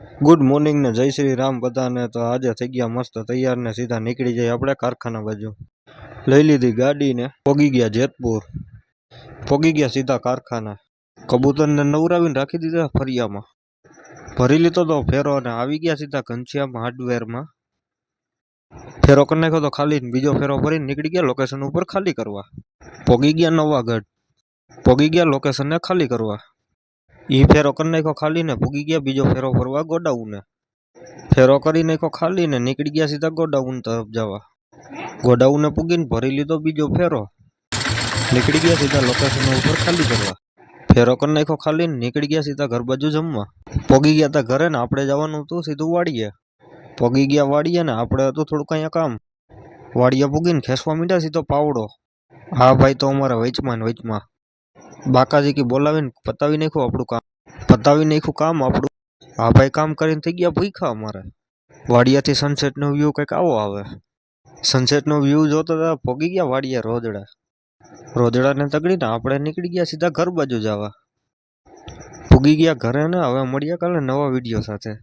Good morning ને જય શ્રી રામ બધાને। તો આજે થઈ ગયા મસ્ત તૈયાર ને સીધા નીકળી જાય આપણે કારખાના બાજુ। લઈ લીધી ગાડી ને પોગી ગયા જેતપુર, પોગી ગયા સીધા કારખાના। કબૂતરને નવરાવીને રાખી દીધા ફરિયામાં, ભરી લીધો તો ફેરો ને આવી ગયા સીધા ઘનશ્યામ હાર્ડવેરમાં। ફેરો કરી નાખ્યો તો ખાલી, બીજો ફેરો ભરીને નીકળી ગયા લોકેશન ઉપર ખાલી કરવા। પોગી ગયા નવાગઢ, પોગી ગયા લોકેશન ને ખાલી કરવા। ઈ ફેરો કરી નાખ્યો ખાલી ને પૂગી ગયા બીજો ફેરો ભરવા ગોડાઉને। ફેરો કરી નાખ્યો ખાલી ને નીકળી ગયા સીધા ગોડાઉન તરફ જવા। ગોડાઉને પૂગીને ભરી લીધો બીજો ફેરો, નીકળી ગયા સીધા લોકેશન ઉપર ખાલી કરવા। ફેરો કરી નાખ્યો ખાલી ને નીકળી ગયા સીધા ઘર બાજુ જમવા। પોગી ગયા તા ઘરે ને આપણે જવાનું હતું સીધું વાડીએ। પોગી ગયા વાડીએ ને આપણે હતું થોડુંક અહીંયા કામ। વાડીએ પૂગીને ખેંચવા માંડ્યા સીધો પાવડો। હા ભાઈ તો અમારા વચમાં ને વચમાં બાકાજી કી બોલાવીને પતાવી નાખ્યું આપણું કામ, પતાવી નાખ્યું કામ આપણું। હા ભાઈ કામ કરીને થઈ ગયા ભૂખ્યા અમારે। વાડિયાથી સનસેટનો વ્યૂ કંઈક આવો આવે। સનસેટનો વ્યૂ જોતા હતા પોગી ગયા વાડિયા રોજડા, રોજડાને તગડીને આપણે નીકળી ગયા સીધા ઘર બાજુ જવા। પૂગી ગયા ઘરે ને હવે મળ્યા કાલે નવા વિડીયો સાથે।